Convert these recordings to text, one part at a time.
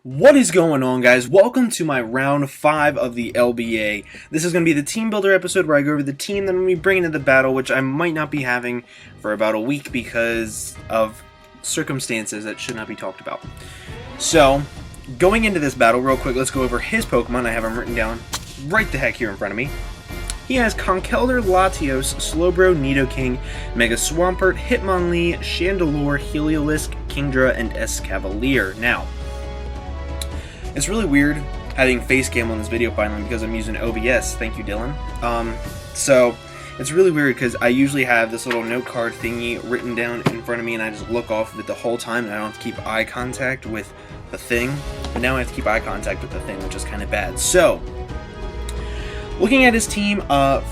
What is going on, guys? Welcome to my round 5 of the LBA. This is going to be the team builder episode where I go over the team that I'm going to be bringing to the battle, which I might not be having for about a week because of circumstances that should not be talked about. So, going into this battle real quick, let's go over his Pokemon. I have them written down right the heck here in front of me. He has Conkeldurr, Latios, Slowbro, Nidoking, Mega Swampert, Hitmonlee, Chandelure, Heliolisk, Kingdra, and Escavalier. Now, it's really weird having face cam on this video finally because I'm using OBS. Thank you, Dylan. So it's really weird because I usually have this little note card thingy written down in front of me and I just look off of it the whole time and I don't have to keep eye contact with the thing. But now I have to keep eye contact with the thing, which is kind of bad. So, looking at his team,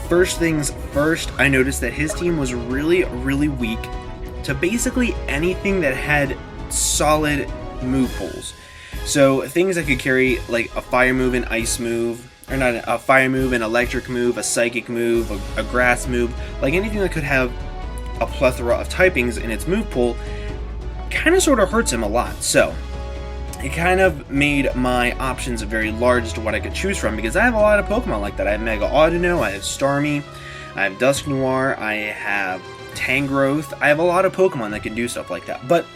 first things first, I noticed that his team was really weak to basically anything that had solid move pools. So things that could carry like a fire move, an ice move, or not a fire move, an electric move, a psychic move, a grass move, like anything that could have a plethora of typings in its move pool, kind of sort of hurts him a lot. So it kind of made my options very large as to what I could choose from because I have a lot of Pokemon like that. I have Mega Audino, I have Starmie, I have Dusknoir, I have Tangrowth. I have a lot of Pokemon that can do stuff like that. But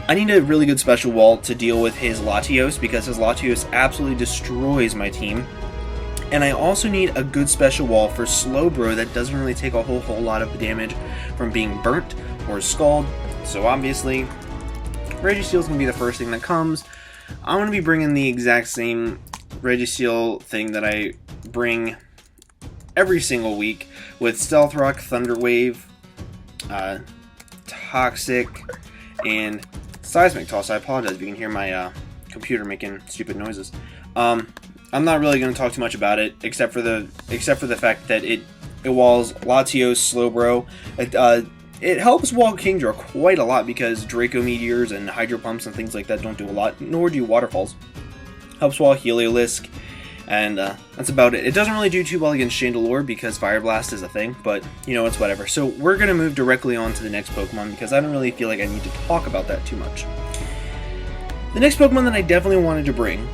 I need a really good special wall to deal with his Latios because his Latios absolutely destroys my team. And I also need a good special wall for Slowbro that doesn't really take a whole lot of damage from being burnt or scald. So obviously, Registeel is going to be the first thing that comes. I'm going to be bringing the exact same Registeel thing that I bring every single week with Stealth Rock, Thunder Wave, Toxic, and Seismic Toss. I apologize if you can hear my computer making stupid noises. I'm not really going to talk too much about it, except for the fact that it walls Latios, Slowbro. It helps wall Kingdra quite a lot because Draco Meteors and Hydro Pumps and things like that don't do a lot, nor do Waterfalls. Helps wall Heliolisk, and that's about it. It doesn't really do too well against Chandelure because Fire Blast is a thing, but you know, it's whatever. So we're going to move directly on to the next Pokemon because I don't really feel like I need to talk about that too much. The next Pokemon that I definitely wanted to bring,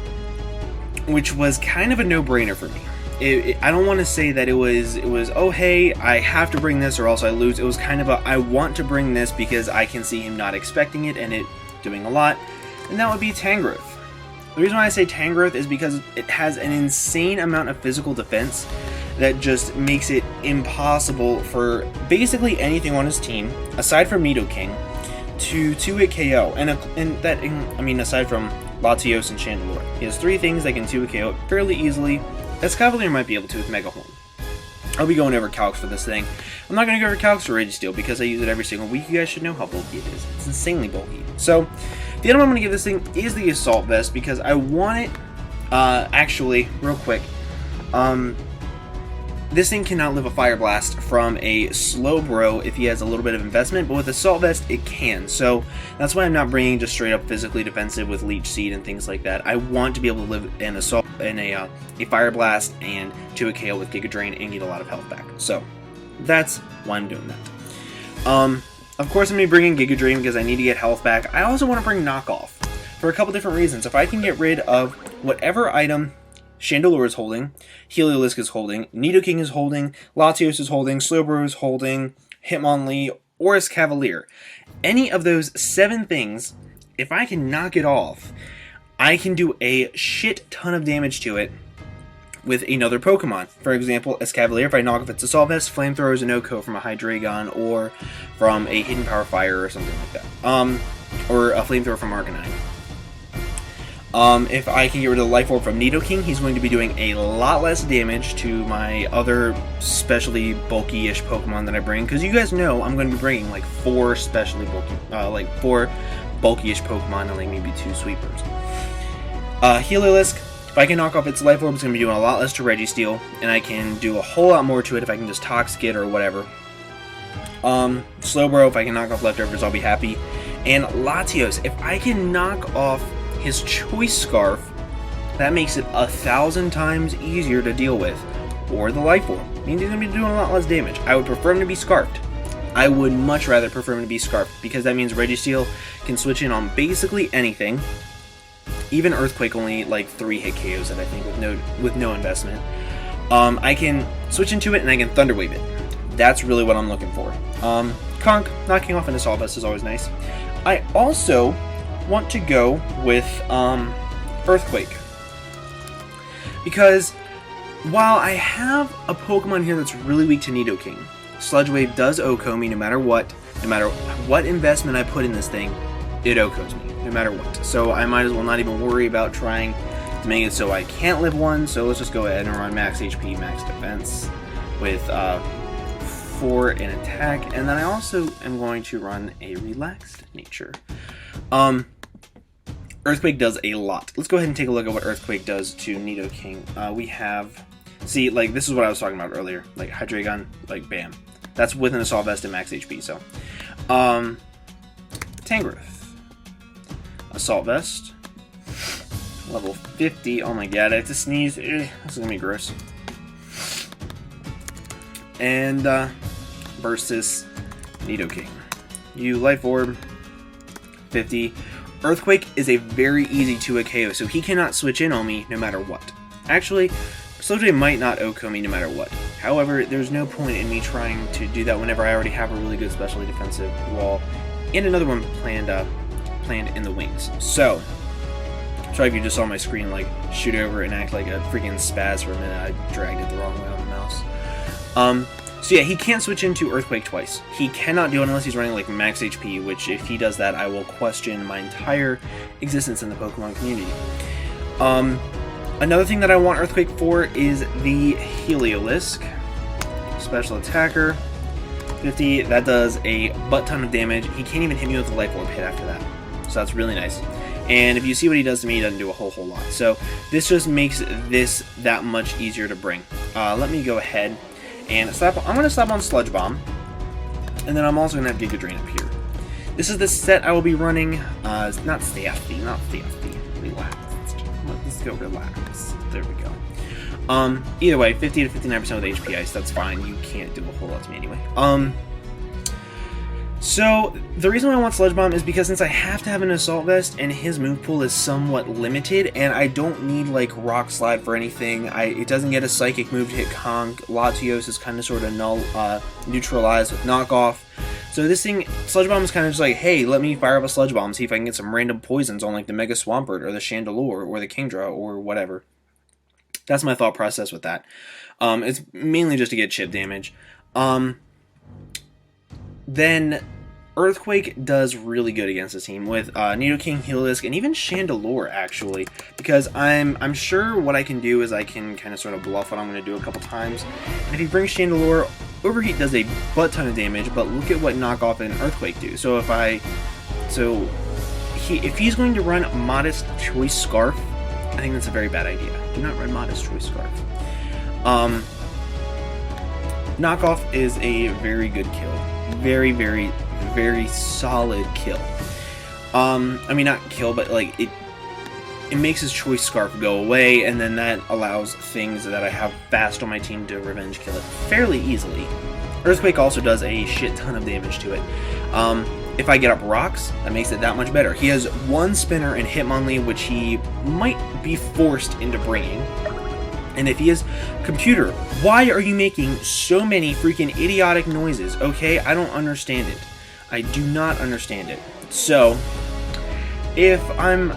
which was kind of a no-brainer for me. I don't want to say that it was, oh hey, I have to bring this or else I lose. It was kind of a, I want to bring this because I can see him not expecting it and it doing a lot, and that would be Tangrowth. The reason why I say Tangrowth is because it has an insane amount of physical defense that just makes it impossible for basically anything on his team, aside from Nidoking, to 2-hit KO. I mean, aside from Latios and Chandelure. He has 3 things that can 2-hit KO fairly easily. Escavalier might be able to with Mega Horn. I'll be going over calcs for this thing. I'm not going to go over calcs for Registeel because I use it every single week. You guys should know how bulky it is. It's insanely bulky. So, the item I'm going to give this thing is the Assault Vest because I want it, actually, real quick, this thing cannot live a Fire Blast from a Slowbro if he has a little bit of investment, but with Assault Vest it can. So that's why I'm not bringing just straight up physically defensive with Leech Seed and things like that. I want to be able to live in Assault in a Fire Blast and 2-hit KO with Giga Drain and get a lot of health back. So that's why I'm doing that. Of course I'm going to be bringing Giga Drain because I need to get health back. I also want to bring Knockoff for a couple different reasons. If I can get rid of whatever item Chandelure is holding, Heliolisk is holding, Nidoking is holding, Latios is holding, Slowbro is holding, Hitmonlee, or Escavalier. Any of those 7 things, if I can knock it off, I can do a shit ton of damage to it with another Pokemon. For example, Escavalier, if I knock off its Assault Vest, Flamethrower is an OHKO from a Hydreigon or from a Hidden Power Fire or something like that. Or a Flamethrower from Arcanine. If I can get rid of the Life Orb from Nidoking, he's going to be doing a lot less damage to my other specially bulky-ish Pokemon that I bring. Because you guys know I'm going to be bringing like 4 specially bulky, like 4 bulky-ish Pokemon and like maybe 2 sweepers. Heliolisk, if I can knock off its Life Orb, it's going to be doing a lot less to Registeel, and I can do a whole lot more to it if I can just Toxic it or whatever. Slowbro, if I can knock off Leftovers, I'll be happy. And Latios, if I can knock off his Choice Scarf, that makes it 1,000 times easier to deal with. Or the Life Orb. Means he's going to be doing a lot less damage. I would prefer him to be Scarfed. I would much rather prefer him to be Scarfed, because that means Registeel can switch in on basically anything. even Earthquake only like 3 hit KOs it, I think, with no investment. I can switch into it and I can Thunder Wave it. That's really what I'm looking for. Conk, knocking off an Assault Vest is always nice. I also want to go with Earthquake, because while I have a Pokemon here that's really weak to Nidoking, Sludge Wave does OHKO me no matter what investment I put in this thing, it OHKOs me, no matter what. So I might as well not even worry about trying to make it so I can't live 1, so let's just go ahead and run max HP, max defense with 4 in attack, and then I also am going to run a relaxed nature. Earthquake does a lot. Let's go ahead and take a look at what Earthquake does to Nidoking. We have, see, like, this is what I was talking about earlier, like Hydreigon, like, bam. That's with an Assault Vest and max HP, so. Tangrowth. Assault Vest. Level 50. Oh my god, I have to sneeze. This is gonna be gross. And, versus Nidoking. You Life Orb. 50. Earthquake is a very easy 2-hit KO, so he cannot switch in on me no matter what. Actually, Sludge Wave might not OHKO me no matter what. However, there's no point in me trying to do that whenever I already have a really good specially defensive wall and another one planned in the wings. So, sorry if you just saw my screen like shoot over and act like a freaking spaz for a minute. I dragged it the wrong way on the mouse. So yeah, he can't switch into Earthquake twice. He cannot do it unless he's running like max HP, which if he does that, I will question my entire existence in the Pokemon community. Another thing that I want Earthquake for is the Heliolisk. Special attacker. 50, that does a butt ton of damage. He can't even hit me with a Life Orb hit after that. So that's really nice. And if you see what he does to me, he doesn't do a whole lot. So this just makes this that much easier to bring. Let me go ahead and slap. I'm going to slap on Sludge Bomb. And then I'm also going to have Giga Drain up here. This is the set I will be running. Not Theafty. Relax. Let's go relax. There we go. Either way, 50 to 59% with HP Ice, that's fine. You can't do a whole lot to me anyway. So, the reason why I want Sludge Bomb is because since I have to have an Assault Vest and his move pool is somewhat limited, and I don't need, like, Rock Slide for anything, it doesn't get a Psychic move to hit Conk, Latios is kind of sort of neutralized with Knockoff. So this thing, Sludge Bomb is kind of just like, hey, let me fire up a Sludge Bomb, see if I can get some random poisons on, like, the Mega Swampert, or the Chandelure, or the Kingdra, or whatever. That's my thought process with that. It's mainly just to get chip damage. Then Earthquake does really good against this team with Nidoking, Heliolisk, and even Chandelure, actually, because I'm sure what I can do is I can kind of sort of bluff what I'm going to do a couple times. And if he brings Chandelure, Overheat does a butt ton of damage, but look at what Knockoff and Earthquake do. So if he's going to run Modest Choice Scarf, I think that's a very bad idea. Do not run Modest Choice Scarf. Knockoff is a very good kill. Very, very, very solid kill. I mean, not kill, but like it makes his Choice Scarf go away, and then that allows things that I have fast on my team to revenge kill it fairly easily. Earthquake also does a shit ton of damage to it. If I get up rocks, that makes it that much better. He has one spinner in Hitmonlee, which he might be forced into bringing. And if he is, computer, why are you making so many freaking idiotic noises? Okay, I don't understand it. I do not understand it. So, if I'm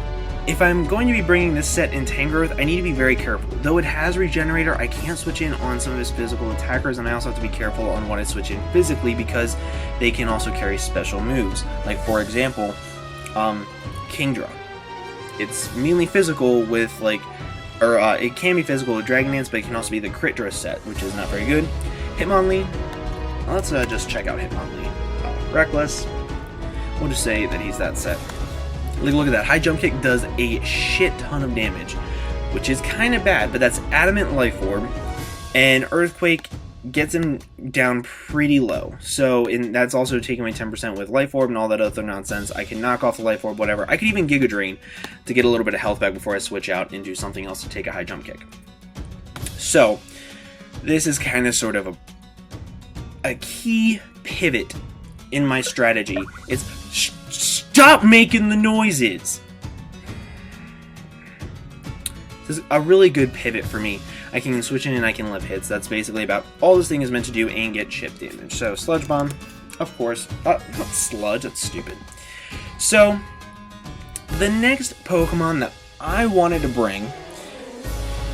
going to be bringing this set in Tangrowth, I need to be very careful. Though it has Regenerator, I can't switch in on some of his physical attackers, and I also have to be careful on what I switch in physically because they can also carry special moves. Like, for example, Kingdra. It's mainly physical with, like, or it can be physical with Dragon Dance, but it can also be the Critdra set, which is not very good. Hitmonlee. Let's just check out Hitmonlee. Reckless. We'll just say that he's that set. Look at that. High Jump Kick does a shit ton of damage, which is kind of bad, but that's Adamant Life Orb, and Earthquake gets him down pretty low. So that's also taking my 10% with Life Orb and all that other nonsense. I can knock off the Life Orb, whatever. I could even Giga Drain to get a little bit of health back before I switch out and do something else to take a High Jump Kick. So this is kind of sort of a key pivot in my strategy. It's stop making the noises. This is a really good pivot for me. I can switch in and I can live hits. That's basically about all this thing is meant to do and get chip damage. So Sludge Bomb, of course. Not Sludge, that's stupid. So the next Pokemon that I wanted to bring,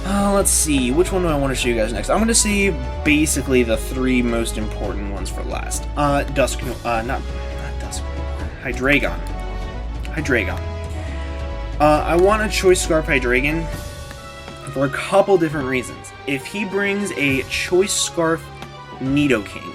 let's see, which one do I want to show you guys next? I'm going to see basically the 3 most important ones for last. Hydreigon. I want a Choice Scarf Hydreigon for a couple different reasons. If he brings a Choice Scarf Nidoking,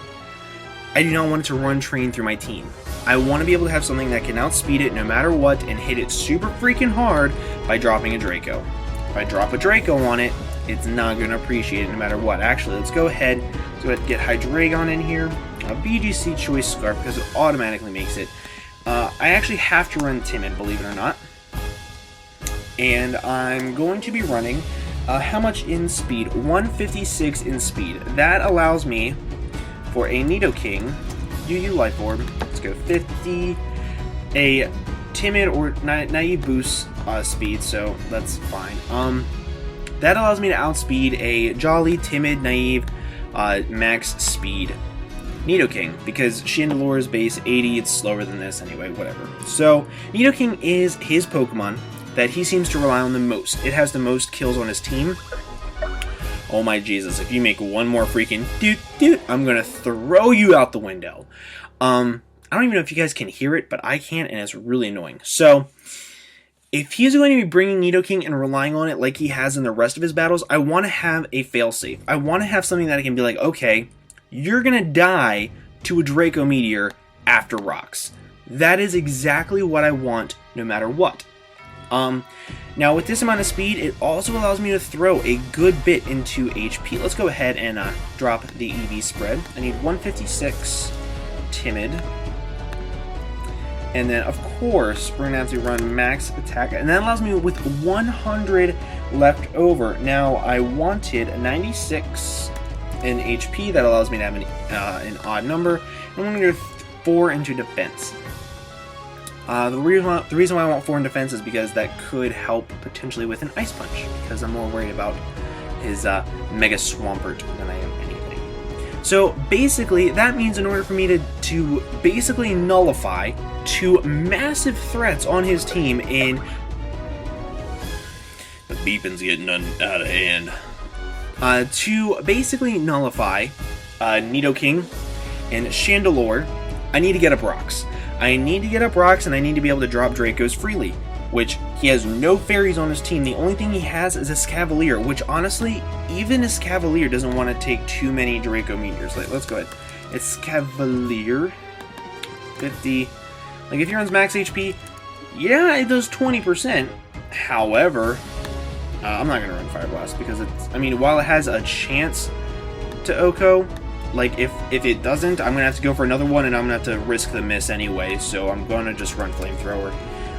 I do not want it to run train through my team. I want to be able to have something that can outspeed it no matter what and hit it super freaking hard by dropping a Draco. If I drop a Draco on it, it's not going to appreciate it no matter what. Actually, let's go ahead and get Hydreigon in here. A BGC Choice Scarf because it automatically makes it. I actually have to run Timid, believe it or not. And I'm going to be running, how much in speed? 156 in speed. That allows me, for a Nidoking, UU Life Orb, let's go 50, a Timid or Naive boost speed, so that's fine. That allows me to outspeed a Jolly, Timid, Naive, max speed Nidoking, because Chandelore's base 80, it's slower than this anyway, whatever. So, Nidoking is his Pokemon that he seems to rely on the most. It has the most kills on his team. Oh my Jesus, if you make one more freaking doot, I'm gonna throw you out the window. I don't even know if you guys can hear it, but I can, and it's really annoying. So, if he's going to be bringing Nidoking and relying on it like he has in the rest of his battles, I want to have a failsafe. I want to have something that I can be like, okay, you're gonna die to a Draco Meteor after rocks. That is exactly what I want, no matter what. Now with this amount of speed, it also allows me to throw a good bit into HP. Let's go ahead and drop the EV spread. I need 156 Timid. And then, of course, we're going to have to run max attack. And that allows me with 100 left over. Now, I wanted 96 in HP. That allows me to have an odd number. I'm going to go 4 into defense. The reason why I want 4 in defense is because that could help potentially with an Ice Punch, because I'm more worried about his Mega Swampert than I am anything. So basically, that means in order for me to basically nullify 2 massive threats on his team in... The beeping's getting out of hand. To basically nullify Nidoking and Chandelure, I need to get up rocks. I need to get up rocks, and I need to be able to drop Dracos freely, which he has no fairies on his team. The only thing he has is a Scavalier, which honestly, even a Scavalier doesn't want to take too many Draco Meteors. Like, let's go ahead. It's Scavalier 50. Like, if he runs max HP, yeah, it does 20%. However, I'm not going to run Fire Blast because it's, I mean, while it has a chance to OHKO, like, if it doesn't, I'm going to have to go for another one, and I'm going to have to risk the miss anyway, so I'm going to just run Flamethrower.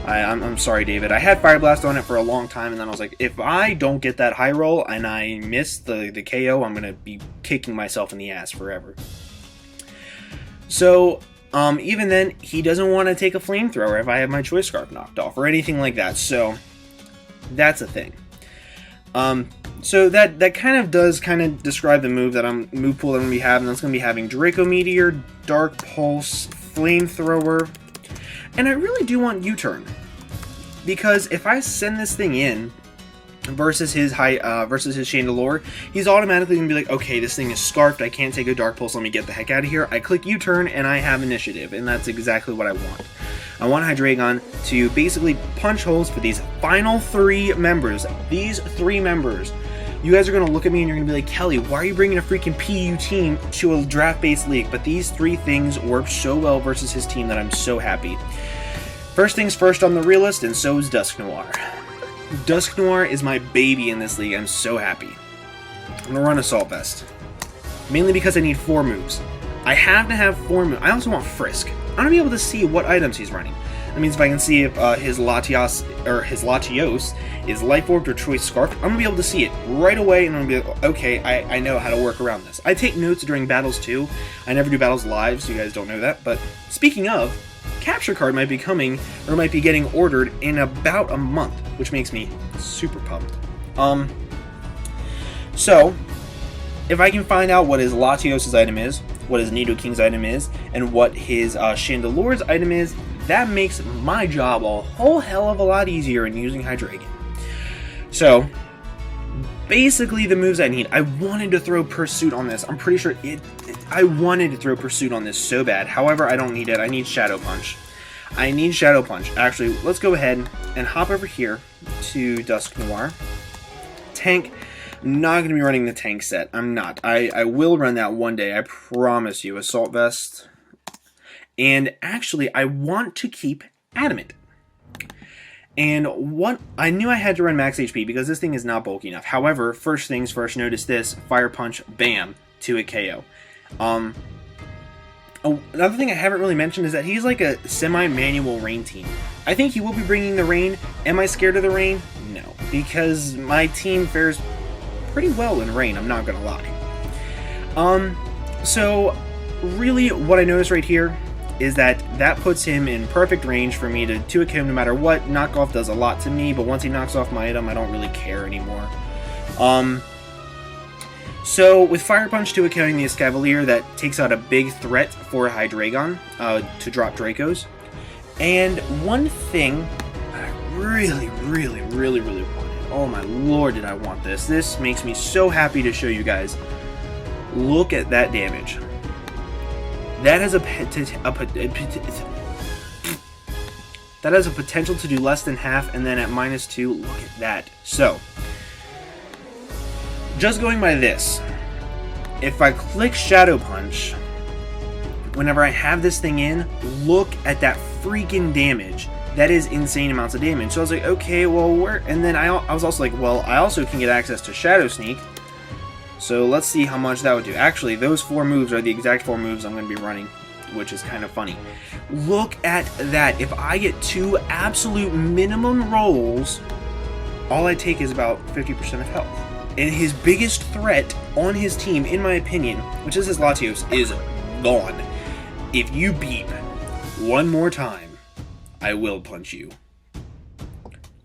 I'm sorry, David. I had Fire Blast on it for a long time, and then I was like, if I don't get that high roll, and I miss the KO, I'm going to be kicking myself in the ass forever. So, even then, he doesn't want to take a Flamethrower if I have my Choice Scarf knocked off, or anything like that, so that's a thing. So that kind of does describe the move pool that I'm going to be having. That's going to be having Draco Meteor, Dark Pulse, Flamethrower, and I really do want U-Turn, because if I send this thing in versus his Chandelure, he's automatically going to be like, okay, this thing is scarfed, I can't take a Dark Pulse, let me get the heck out of here. I click U-Turn and I have initiative, and that's exactly what I want. I want Hydreigon to basically punch holes for these final 3 members. These 3 members. You guys are going to look at me and you're going to be like, Kelly, why are you bringing a freaking PU team to a draft-based league? But these 3 things work so well versus his team that I'm so happy. First things first on the realist, and so is Dusknoir. Dusknoir is my baby in this league. I'm so happy. I'm going to run Assault Vest. Mainly because I need 4 moves. I have to have 4 moves. I also want Frisk. I want to be able to see what items he's running. That means if I can see if his Latios is Life Orbed or Choice Scarf, I'm going to be able to see it right away, and I'm going to be like, okay, I know how to work around this. I take notes during battles too. I never do battles live, so you guys don't know that. But speaking of, Capture Card might be coming, or might be getting ordered in about a month, which makes me super pumped. So, if I can find out what his Latios' item is, what his Nidoking's item is, and what his Chandelur's item is, that makes my job a whole hell of a lot easier in using Hydreigon. So, basically the moves I need. I wanted to throw Pursuit on this. I'm pretty sure I wanted to throw Pursuit on this so bad. However, I don't need it. I need Shadow Punch. I need Shadow Punch. Actually, let's go ahead and hop over here to Dusk Noir. Tank. I'm not going to be running the tank set. I'm not. I will run that one day. I promise you. Assault Vest. And actually, I want to keep Adamant. And what I knew I had to run max HP because this thing is not bulky enough. However, first things first, notice this. Fire Punch, bam, to a KO. Another thing I haven't really mentioned is that he's like a semi-manual rain team. I think he will be bringing the rain. Am I scared of the rain? No, because my team fares pretty well in rain, I'm not gonna lie. So really what I noticed right here is that puts him in perfect range for me to 2-hit him no matter what. Knockoff does a lot to me, but once he knocks off my item, I don't really care anymore. So with Fire Punch 2-hitting the Escavalier, that takes out a big threat for Hydreigon to drop Dracos. And one thing I really wanted. Oh my lord, did I want this. This makes me so happy to show you guys. Look at that damage. That has that has a potential to do less than half, and then at -2, look at that. So, just going by this, if I click Shadow Punch, whenever I have this thing in, look at that freaking damage. That is insane amounts of damage. So I was like, okay, well, where? And then I was also like, well, I also can get access to Shadow Sneak. So let's see how much that would do. Actually, those 4 moves are the exact 4 moves I'm going to be running, which is kind of funny. Look at that. If I get 2 absolute minimum rolls, all I take is about 50% of health. And his biggest threat on his team, in my opinion, which is his Latios, is gone. If you beep one more time, I will punch you.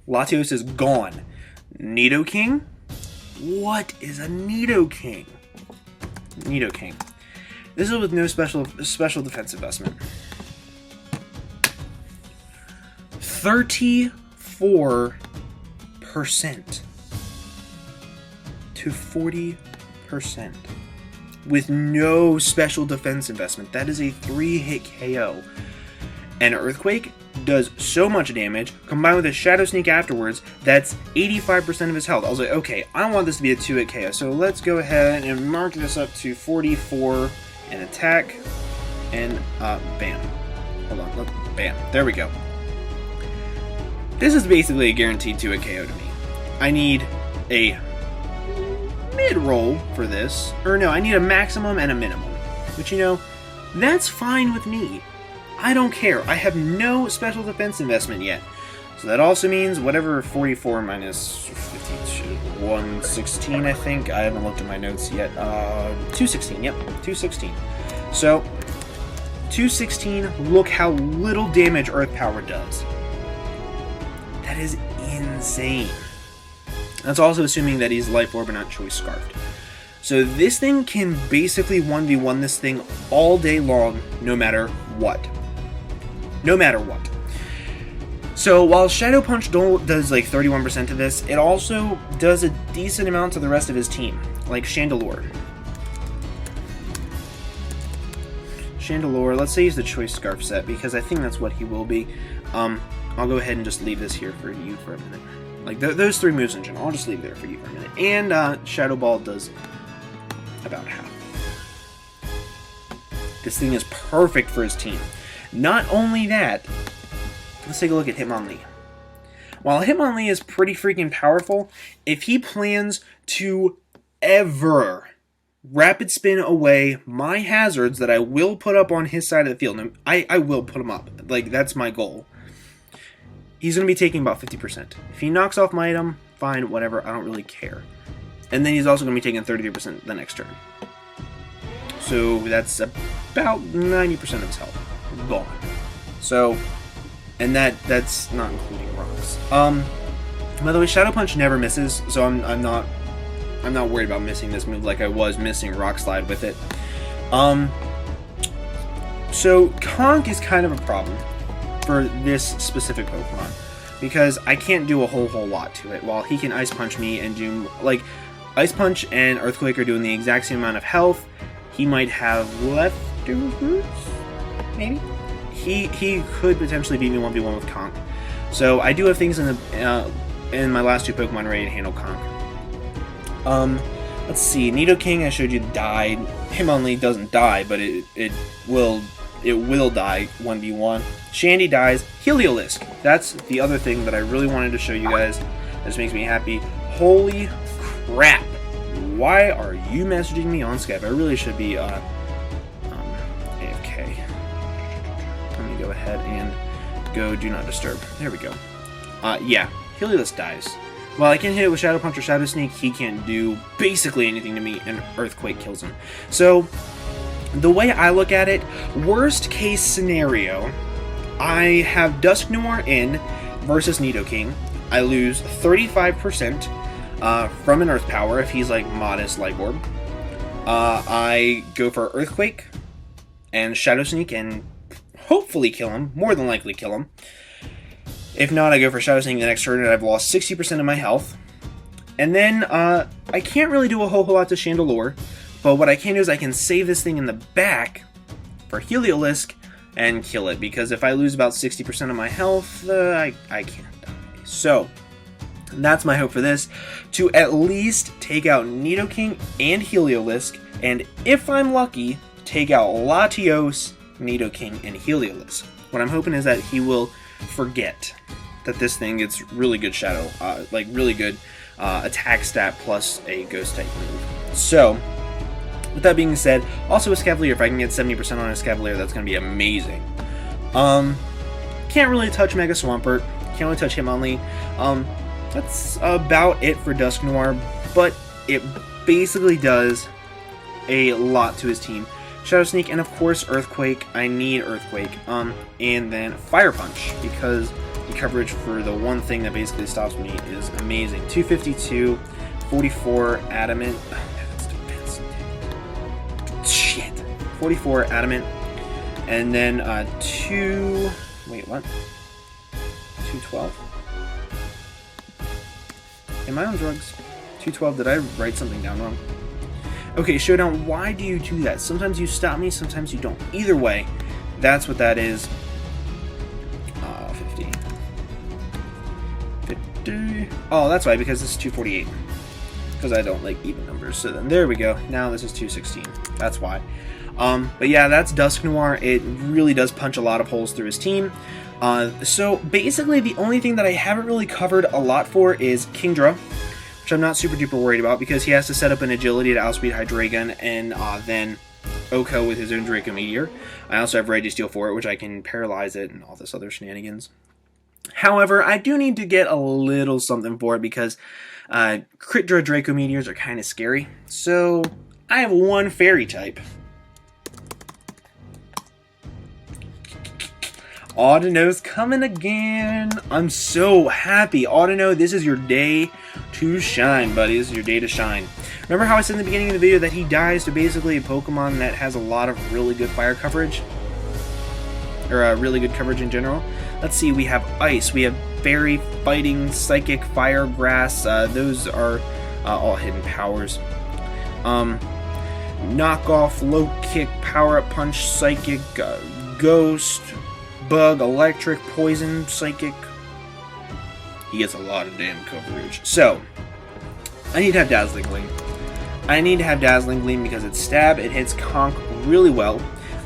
Latios is gone. Nidoking? What is a Nidoking? Nidoking. This is with no special defense investment. 34% to 40% with no special defense investment. That is a 3-hit KO. And Earthquake does so much damage, combined with a Shadow Sneak afterwards, that's 85% of his health. I was like, okay, I want this to be a 2-hit KO, so let's go ahead and mark this up to 44 and attack, and bam. Hold on, bam, there we go. This is basically a guaranteed 2-hit KO to me. I need a mid-roll for this, or no, I need a maximum and a minimum, which, you know, that's fine with me. I don't care. I have no special defense investment yet. So that also means whatever 44 minus 52, 116, I think. I haven't looked at my notes yet. 216, yep, 216. So, 216, look how little damage Earth Power does. That is insane. That's also assuming that he's Life Orb and not Choice Scarfed. So this thing can basically 1v1 this thing all day long, no matter what. No matter what. So while Shadow Punch does like 31% of this, it also does a decent amount to the rest of his team, like Chandelure. Chandelure, let's say he's the Choice Scarf set, because I think that's what he will be. I'll go ahead and just leave this here for you for a minute. Like those 3 moves in general, I'll just leave there for you for a minute. And Shadow Ball does about half. This thing is perfect for his team. Not only that, let's take a look at Hitmonlee. While Hitmonlee is pretty freaking powerful, if he plans to ever rapid spin away my hazards that I will put up on his side of the field, and I will put them up, like that's my goal, he's going to be taking about 50%. If he knocks off my item, fine, whatever, I don't really care. And then he's also going to be taking 33% the next turn. So that's about 90% of his health gone. So, and that's not including rocks. By the way, Shadow Punch never misses, so I'm not worried about missing this move like I was missing Rock Slide with it. So Conk is kind of a problem for this specific Pokemon, because I can't do a whole lot to it. While he can Ice Punch me and do, like, Ice Punch and Earthquake are doing the exact same amount of health. He might have leftovers, maybe? He could potentially beat me 1v1 with Conk. So I do have things in my last two Pokemon ready to handle Conk. Let's see, Nidoking I showed you died. Hitmonlee doesn't die, but it will die 1v1. Shandy dies. Heliolisk. That's the other thing that I really wanted to show you guys. This makes me happy. Holy crap! Why are you messaging me on Skype? I really should be AFK. Let me go ahead and go Do Not Disturb. There we go. Yeah, Heliolisk dies. While I can hit it with Shadow Punch or Shadow Sneak, he can't do basically anything to me, and Earthquake kills him. So, the way I look at it, worst case scenario, I have Dusknoir in versus Nidoking. I lose 35% from an Earth Power if he's like modest Light Orb. I go for Earthquake and Shadow Sneak and hopefully kill him, more than likely kill him. If not, I go for Shadow Sneak the next turn and I've lost 60% of my health. And then I can't really do a whole lot to Chandelure. But what I can do is I can save this thing in the back for Heliolisk and kill it. Because if I lose about 60% of my health, I can't die. So, that's my hope for this. To at least take out Nidoking and Heliolisk. And if I'm lucky, take out Latios, Nidoking, and Heliolisk. What I'm hoping is that he will forget that this thing gets really good Shadow, like really good attack stat plus a Ghost type move. So, with that being said, also a Scavalier, if I can get 70% on a Scavalier, that's going to be amazing. Can't really touch Mega Swampert, can't really touch Hitmonlee. That's about it for Dusknoir, but it basically does a lot to his team. Shadow Sneak, and of course Earthquake. I need Earthquake. And then Fire Punch, because the coverage for the one thing that basically stops me is amazing. 252, 44 Adamant. Shit. 44 Adamant. And then wait, what? 212? Am I on drugs? 212, did I write something down wrong? Okay, Showdown, why do you do that? Sometimes you stop me, sometimes you don't. Either way, that's what that is. 50. 50. Oh, that's why, because this is 248. Because I don't like even numbers. So then, there we go. Now this is 216. That's why. But yeah, that's Dusknoir. It really does punch a lot of holes through his team. So basically, the only thing that I haven't really covered a lot for is Kingdra, which I'm not super duper worried about because he has to set up an agility to outspeed Hydreigon and then Oko with his own Draco Meteor. I also have Registeel for it, which I can paralyze it and all this other shenanigans. However, I do need to get a little something for it because Critdra Draco Meteors are kind of scary. So I have one Fairy type. Audino's coming again. I'm so happy. Audino, this is your day to shine, buddy. This is your day to shine. Remember how I said in the beginning of the video that he dies to basically a Pokemon that has a lot of really good fire coverage? Or really good coverage in general? Let's see, we have Ice, we have Fairy, Fighting, Psychic, Fire, Grass. Those are all hidden powers. Knockoff, Low Kick, Power Up Punch, Psychic, Ghost, Bug, Electric, Poison, Psychic. He gets a lot of damn coverage. So, I need to have Dazzling Gleam. I need to have Dazzling Gleam because it's Stab, it hits Conk really well.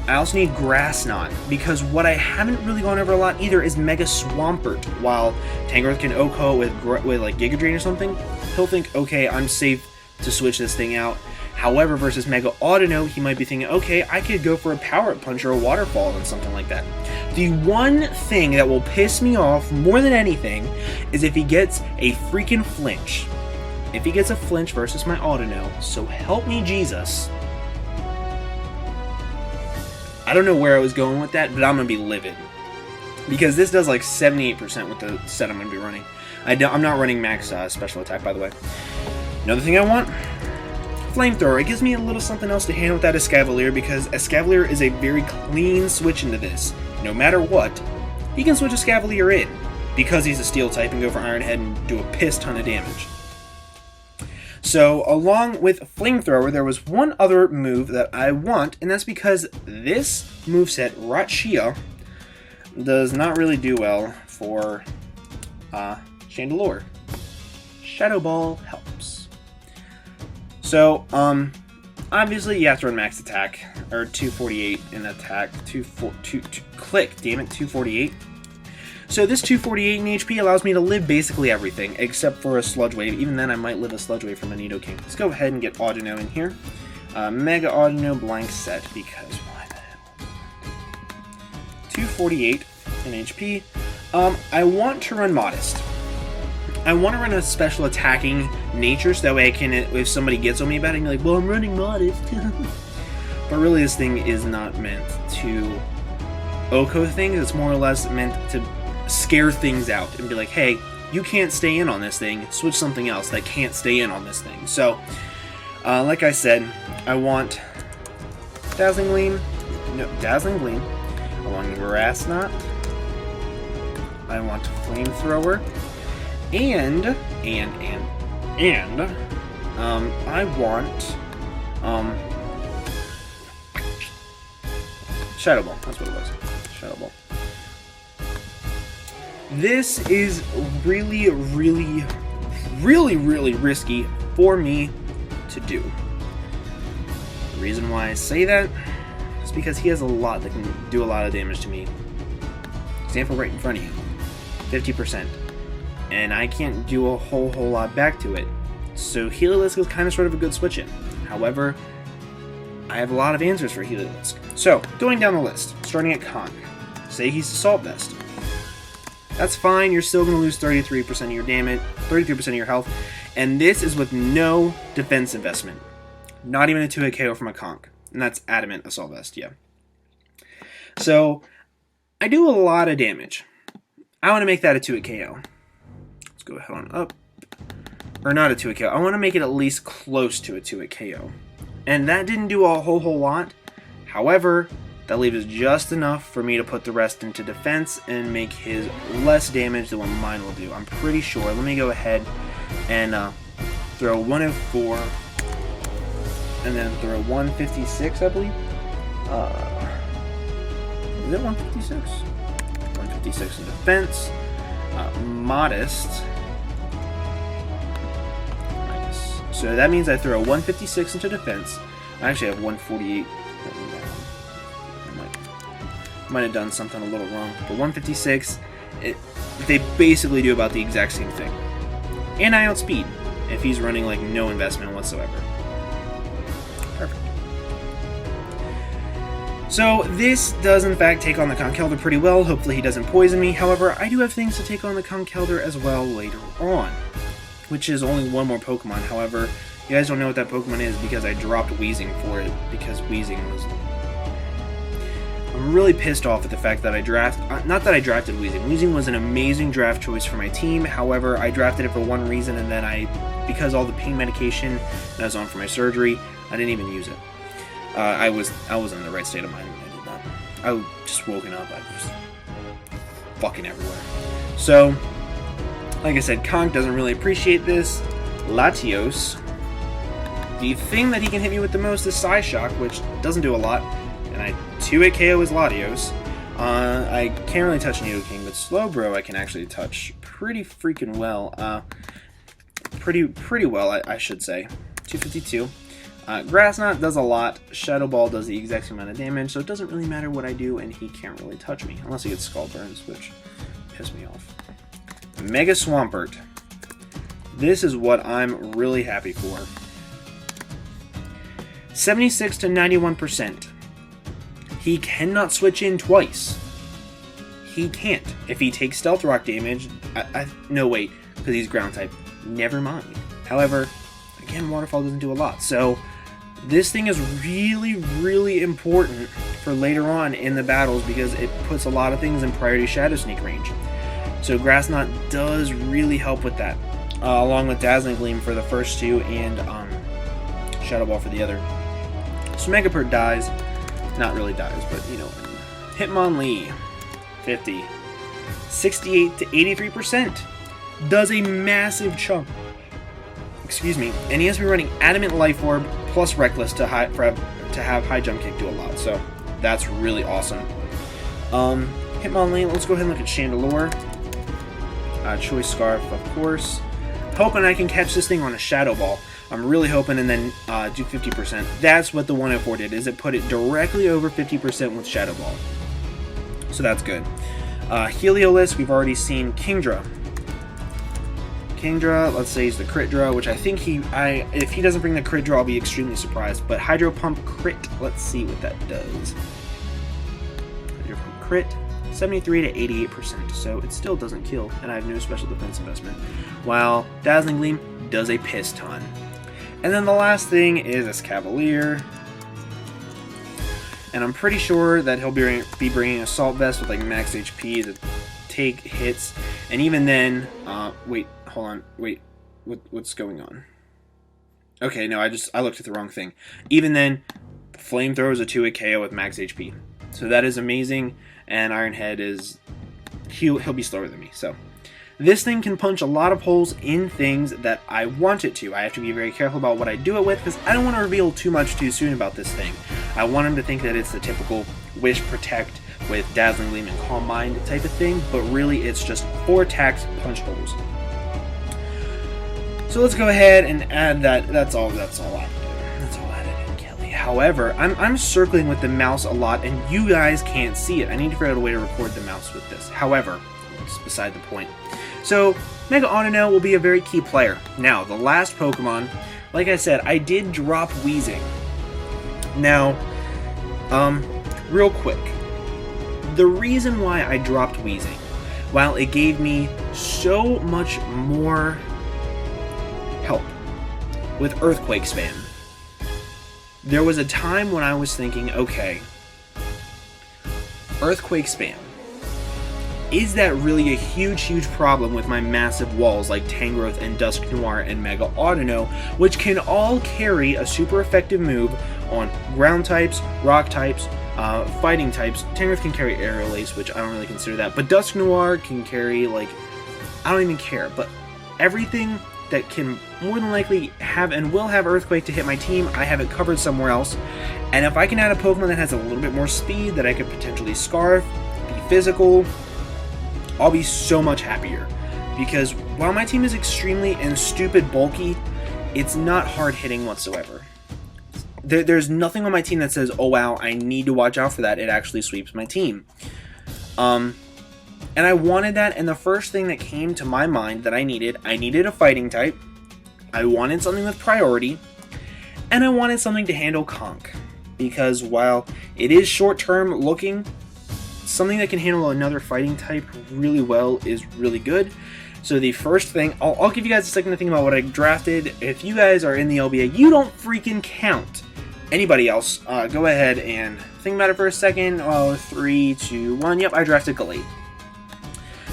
I also need Grass Knot, because what I haven't really gone over a lot either is Mega Swampert. While Tangrowth can Oko with like Giga Drain or something, he'll think, okay, I'm safe to switch this thing out. However, versus Mega Audino, he might be thinking, okay, I could go for a Power-Up Punch or a Waterfall and something like that. The one thing that will piss me off more than anything is if he gets a freaking flinch. If he gets a flinch versus my Audino, so help me Jesus. I don't know where I was going with that, but I'm going to be livid. Because this does like 78% with the set I'm going to be running. I'm not running max special attack, by the way. Another thing I want, Flamethrower. It gives me a little something else to handle with that Escavalier, because Escavalier is a very clean switch into this. No matter what, he can switch Escavalier in, because he's a steel type, and go for Iron Head and do a piss ton of damage. So, along with Flamethrower, there was one other move that I want, and that's because this moveset, Ratshia, does not really do well for Chandelure. Shadow Ball helps. So, obviously you have to run max attack, or 248 in attack, click, damn it, 248. So this 248 in HP allows me to live basically everything, except for a Sludge Wave. Even then, I might live a Sludge Wave from a Nidoking. Let's go ahead and get Audino in here. Mega Audino blank set, because why the hell? 248 in HP. I want to run Modest. I want to run a special attacking nature, so that way I can, if somebody gets on me about it, I can be like, well, I'm running Modest. But really, this thing is not meant to Oko things. It's more or less meant to scare things out and be like, hey, you can't stay in on this thing, switch something else that can't stay in on this thing. So, like I said, I want Dazzling Gleam, I want Grass Knot, I want Flamethrower, and I want, Shadow Ball, that's what it was, Shadow Ball. This is really risky for me to do. The reason why I say that is because he has a lot that can do a lot of damage to me. Example right in front of you, 50%. And I can't do a whole lot back to it. So Heliolisk is kind of sort of a good switch in. However, I have a lot of answers for Heliolisk. So, going down the list, starting at Conk. Say he's Assault Vest. That's fine, you're still going to lose 33% of your damage, 33% of your health, and this is with no defense investment. Not even a 2-hit KO from a Conk. And that's Adamant Assault Vest, yeah. So, I do a lot of damage. I want to make that a 2-hit KO. Let's go ahead on up. Or not a 2-hit KO. I want to make it at least close to a 2-hit KO. And that didn't do a whole lot. However, that leaves just enough for me to put the rest into defense and make his less damage than what mine will do. I'm pretty sure. Let me go ahead and throw 104 and then throw 156, I believe. Is it 156? 156 in defense. Modest. Nice. So that means I throw 156 into defense. I actually have 148. Might have done something a little wrong, but 156, they basically do about the exact same thing. And I outspeed if he's running like no investment whatsoever. Perfect. So this does in fact take on the Conkeldurr pretty well. Hopefully he doesn't poison me. However, I do have things to take on the Conkeldurr as well later on, which is only one more Pokemon. However, you guys don't know what that Pokemon is because I dropped Weezing for it, because Weezing was... I'm really pissed off at the fact that I not that I drafted Weezing. Weezing was an amazing draft choice for my team. However, I drafted it for one reason, and then because all the pain medication that I was on for my surgery, I didn't even use it. I was in the right state of mind when I did that. I was just woken up. I was fucking everywhere. So, like I said, Conk doesn't really appreciate this. Latios. The thing that he can hit me with the most is Psyshock, which doesn't do a lot. And I 2-hit KO is Latios. I can't really touch Nidoking, but Slowbro I can actually touch pretty freaking well. Pretty well, I should say. 252. Grass Knot does a lot. Shadow Ball does the exact same amount of damage, so it doesn't really matter what I do, and he can't really touch me. Unless he gets Skull Burns, which piss me off. Mega Swampert. This is what I'm really happy for. 76 to 91%. He cannot switch in twice. He can't. If he takes Stealth Rock damage, no wait, because he's ground type. Never mind. However, again, Waterfall doesn't do a lot. So this thing is really important for later on in the battles because it puts a lot of things in priority Shadow Sneak range. So Grass Knot does really help with that, along with Dazzling Gleam for the first two and Shadow Ball for the other. So Megapert dies, not really dies, but you know. Hitmonlee, 50, 68 to 83%, does a massive chunk. Excuse me, and he has to be running Adamant Life Orb plus Reckless to have High Jump Kick do a lot, so that's really awesome. Hitmonlee, let's go ahead and look at Chandelure. Choice Scarf, of course. Hoping I can catch this thing on a Shadow Ball. I'm really hoping, and then do 50%. That's what the 104 did, is it put it directly over 50% with Shadow Ball. So that's good. Heliolisk, we've already seen Kingdra. Kingdra, let's say he's the crit draw, which I think if he doesn't bring the crit draw, I'll be extremely surprised. But Hydro Pump crit, let's see what that does. Hydro Pump crit, 73 to 88%, so it still doesn't kill, and I have no special defense investment. While Dazzling Gleam does a piss ton. And then the last thing is this Cavalier. And I'm pretty sure that he'll be bringing Assault Vest with like max HP to take hits. And even then, wait, hold on, wait, what's going on? Okay, no, I looked at the wrong thing. Even then, Flamethrower is a 2-hit KO with max HP. So that is amazing, and Iron Head is, he'll be slower than me, so. This thing can punch a lot of holes in things that I want it to. I have to be very careful about what I do it with, because I don't want to reveal too much too soon about this thing. I want him to think that it's the typical Wish, Protect with Dazzling Gleam and Calm Mind type of thing, but really it's just 4 attacks, punch holes. So let's go ahead and add that. That's all I do. That's all added in, Kelly. However, I'm circling with the mouse a lot, and you guys can't see it. I need to figure out a way to record the mouse with this. However, it's beside the point. So, Mega Audino will be a very key player. Now, the last Pokemon, like I said, I did drop Weezing. Now, real quick, the reason why I dropped Weezing, while it gave me so much more help with Earthquake Spam, there was a time when I was thinking, okay, Earthquake Spam, is that really a huge problem with my massive walls like Tangrowth and Dusknoir and Mega Audino, which can all carry a super effective move on ground types, rock types, fighting types. Tangrowth can carry Aerial Ace, which I don't really consider that, but Dusknoir can carry, like, I don't even care, but everything that can more than likely have and will have Earthquake to hit my team, I have it covered somewhere else. And if I can add a Pokemon that has a little bit more speed that I could potentially Scarf, be physical, I'll be so much happier, because while my team is extremely and stupid bulky, it's not hard hitting whatsoever. There's nothing on my team that says, oh wow, I need to watch out for that. It actually sweeps my team. And I wanted that, and the first thing that came to my mind that I needed a fighting type, I wanted something with priority, and I wanted something to handle Conk. Because while it is short-term looking, something that can handle another fighting type really well is really good. So the first thing, I'll give you guys a second to think about what I drafted. If you guys are in the LBA, you don't freaking count. Anybody else, go ahead and think about it for a second. 3, 2, 1. Yep, I drafted Gallade.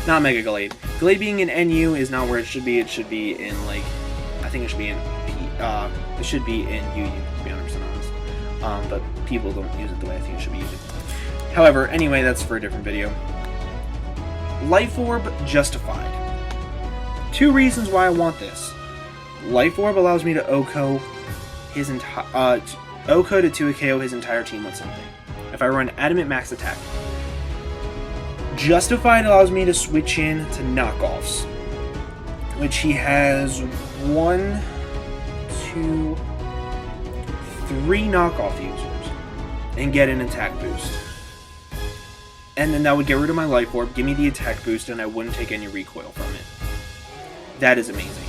Not Mega Gallade. Gallade being in NU is not where it should be. It should be in, like, I think it should be in it should be in UU, to be 100% honest. But people don't use it the way I think it should be used. However, anyway, that's for a different video. Life Orb Justified. 2 reasons why I want this. Life Orb allows me to OHKO his entire OHKO to 2-KO his entire team with something. If I run Adamant Max Attack. Justified allows me to switch in to knockoffs, which he has 1, 2, 3 knockoff users, and get an attack boost. And then that would get rid of my Life Orb, give me the attack boost, and I wouldn't take any recoil from it. That is amazing.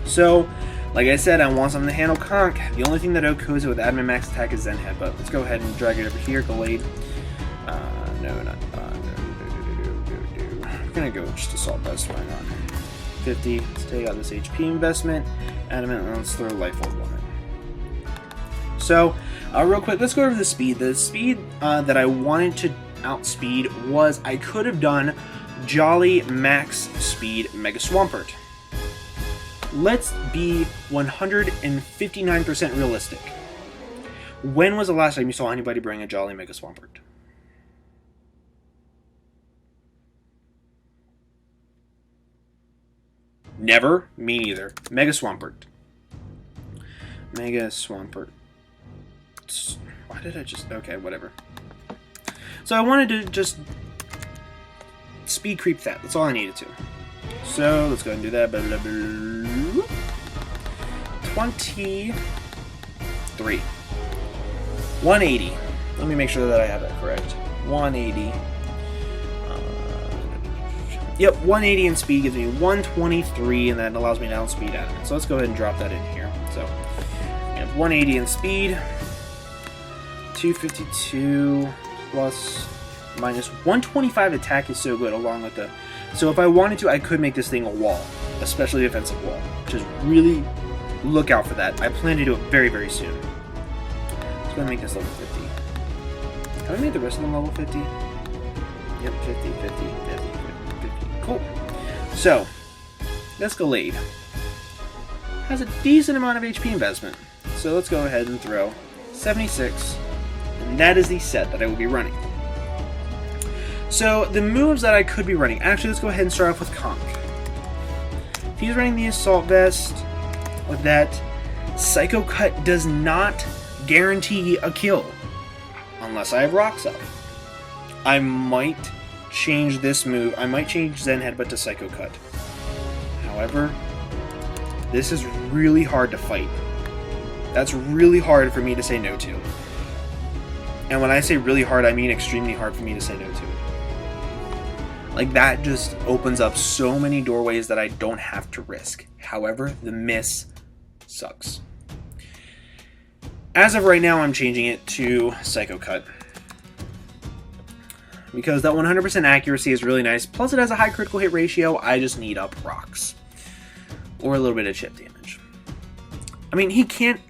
So, like I said, I want something to handle Conk. The only thing that OHKOs it with Admin Max Attack is Zen Headbutt. Let's go ahead and drag it over here. Gallade. We're gonna go just Assault Vest, why not? 50. Let's take out this HP investment. Adamant, and let's throw Life Orb on it. So, real quick, let's go over the speed. The speed that I wanted to outspeed was I could have done Jolly Max Speed Mega Swampert. Let's be 159% realistic. When was the last time you saw anybody bring a Jolly Mega Swampert? Never? Me neither. Mega Swampert. Mega Swampert. Why did I just... Okay, whatever. So I wanted to just speed creep that. That's all I needed to. So let's go ahead and do that. Blah, blah, blah. 23. 180. Let me make sure that I have that correct. 180. Yep, 180 in speed gives me 123, and that allows me to outspeed Adamant. So let's go ahead and drop that in here. So we have 180 in speed, 252 plus minus 125 attack is so good along with the... So if I wanted to, I could make this thing a wall, especially defensive wall, which is really... Look out for that. I plan to do it very, very soon. Let's go and make this level 50. Can I make the rest of them level 50? Yep, 50, 50, 50, 50. Cool. So, Escalade has a decent amount of HP investment. So let's go ahead and throw 76. And that is the set that I will be running. So, the moves that I could be running. Actually, let's go ahead and start off with Conk. If he's running the Assault Vest with that, Psycho Cut does not guarantee a kill. Unless I have Rocks up. I might change this move. I might change Zen Headbutt to Psycho Cut. However, this is really hard to fight. That's really hard for me to say no to. And when I say really hard, I mean extremely hard for me to say no to. Like, that just opens up so many doorways that I don't have to risk. However, the miss sucks. As of right now, I'm changing it to Psycho Cut. Because that 100% accuracy is really nice. Plus it has a high critical hit ratio. I just need up Rocks. Or a little bit of chip damage. I mean, he can't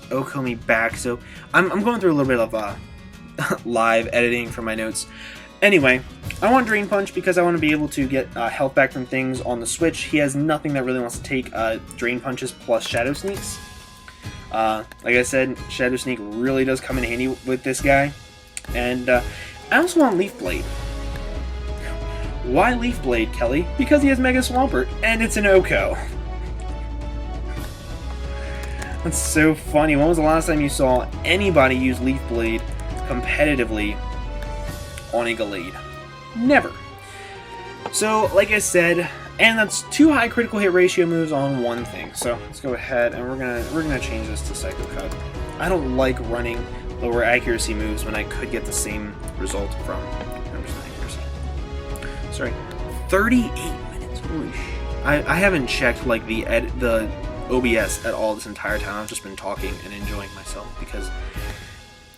Oko me back. So I'm going through a little bit of live editing for my notes. Anyway, I want Drain Punch because I want to be able to get health back from things on the Switch. He has nothing that really wants to take Drain Punches plus Shadow Sneaks. Like I said, Shadow Sneak really does come in handy with this guy. And I also want Leaf Blade. Why Leaf Blade, Kelly? Because he has Mega Swampert, and it's an Oko. That's so funny. When was the last time you saw anybody use Leaf Blade competitively on a Gallade? Never. So, like I said, and that's 2 high critical hit ratio moves on one thing. So let's go ahead and we're gonna change this to Psycho Cut. I don't like running lower accuracy moves when I could get the same result from 100% accuracy. Sorry, 38 minutes. Holy shit! I haven't checked like the OBS at all this entire time. I've just been talking and enjoying myself because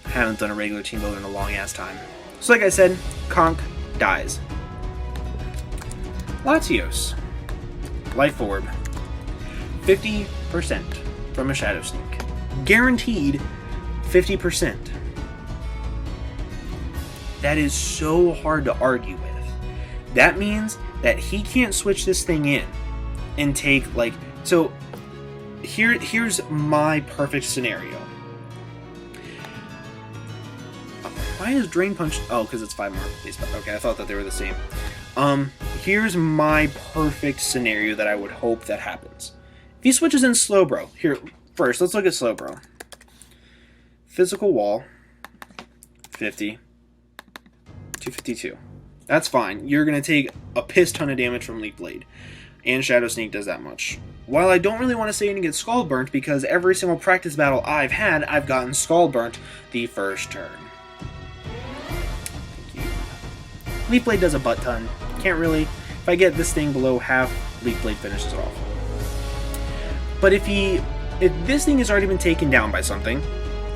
I haven't done a regular team builder in a long ass time. So like I said, Conk dies. Latios, Life Orb, 50% from a Shadow Sneak, guaranteed 50%. That is so hard to argue with. That means that he can't switch this thing in and take like... So here's my perfect scenario. Why is Drain Punch... Oh, because it's 5 more base. Okay, I thought that they were the same. Here's my perfect scenario that I would hope that happens. If he switches in Slowbro... Here, first, let's look at Slowbro. Physical Wall, 50, 252. That's fine. You're going to take a piss ton of damage from Leaf Blade. And Shadow Sneak does that much. While I don't really want to say you're going to get Scald Burnt, because every single practice battle I've had, I've gotten Scald Burnt the first turn. Thank you. Leaf Blade does a butt ton. Can't really... If I get this thing below half, Leaf Blade finishes it off. But if this thing has already been taken down by something,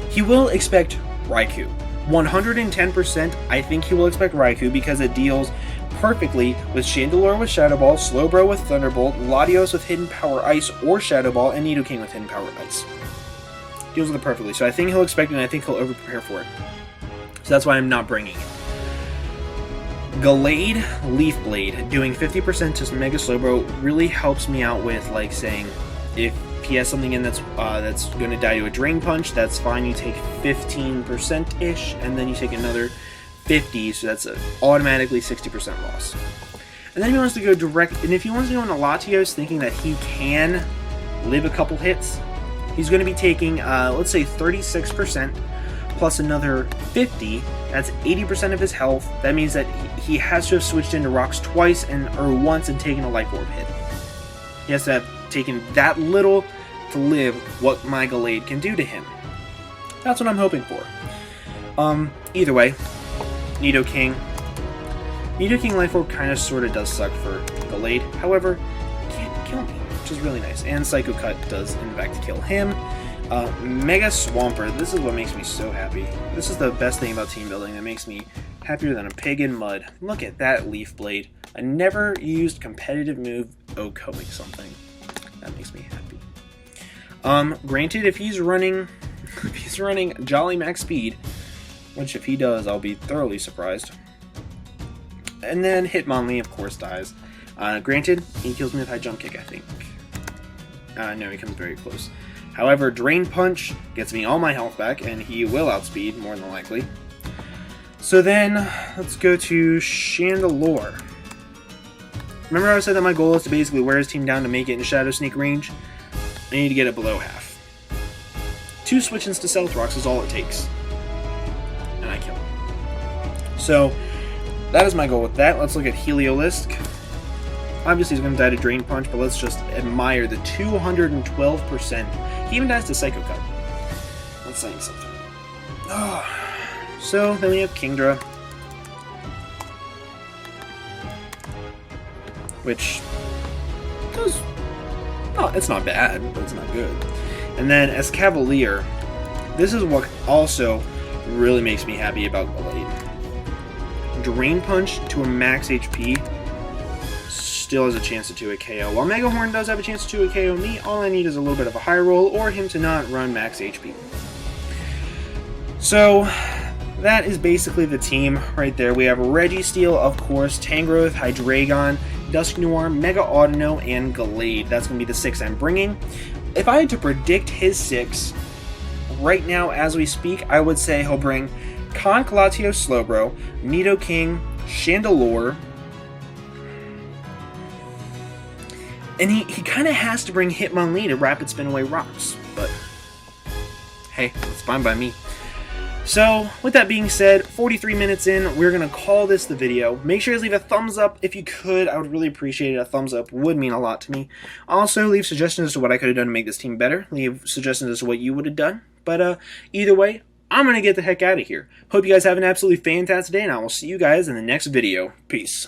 he will expect Raikou. 110%, I think he will expect Raikou because it deals perfectly with Chandelure with Shadow Ball, Slowbro with Thunderbolt, Latios with Hidden Power Ice or Shadow Ball, and Nidoking with Hidden Power Ice. Deals with it perfectly, so I think he'll expect it and I think he'll over-prepare for it. So that's why I'm not bringing it. Gallade, Leaf Blade, doing 50% to Mega Slowbro really helps me out with, like, saying, if he has something in that's going to die to a Drain Punch, that's fine, you take 15%-ish, and then you take another 50, so that's automatically 60% loss. And then he wants to go direct, and if he wants to go into Latios thinking that he can live a couple hits, he's going to be taking, let's say 36%, plus another 50, that's 80% of his health. That means that he has to have switched into rocks twice or once and taken a Life Orb hit. He has to have taken that little to live what my Gallade can do to him. That's what I'm hoping for. Either way, Nidoking Life Orb kind of sort of does suck for Gallade. However, can't kill me, which is really nice. And Psycho Cut does in fact kill him. Mega Swampert, this is what makes me so happy. This is the best thing about team building that makes me happier than a pig in mud. Look at that Leaf Blade. A never used competitive move OHKOing something. That makes me happy. Granted, if he's running Jolly Max Speed, which if he does, I'll be thoroughly surprised. And then Hitmonlee, of course, dies. Granted, he kills me with High Jump Kick, I think. No, he comes very close. However, Drain Punch gets me all my health back, and he will outspeed, more than likely. So then, let's go to Chandelure. Remember I said that my goal is to basically wear his team down to make it in Shadow Sneak range? I need to get it below half. 2 switch-ins to Stealth Rocks is all it takes. And I kill him. So, that is my goal with that. Let's look at Heliolisk. Obviously he's going to die to Drain Punch, but let's just admire the 212%. He even dies to Psycho Cut. That's saying something. Oh. So, then we have Kingdra. Which does... Oh, it's not bad, but it's not good. And then as Cavalier, this is what also really makes me happy about Gallade. Drain Punch to a max HP still has a chance to 2-hit KO. While Mega Horn does have a chance to 2-hit KO me, all I need is a little bit of a high roll or him to not run max HP. So that is basically the team right there. We have Registeel, of course, Tangrowth, Hydreigon, Dusknoir, Mega Audino, and Gallade. That's going to be the 6 I'm bringing. If I had to predict his 6 right now as we speak, I would say he'll bring Latios Slowbro, Nidoking, Chandelure, and he kind of has to bring Hitmonlee to Rapid Spin Away Rocks, but hey, it's fine by me. So, with that being said, 43 minutes in, we're going to call this the video. Make sure to leave a thumbs up if you could. I would really appreciate it. A thumbs up would mean a lot to me. Also, leave suggestions as to what I could have done to make this team better. Leave suggestions as to what you would have done. But either way, I'm going to get the heck out of here. Hope you guys have an absolutely fantastic day, and I will see you guys in the next video. Peace.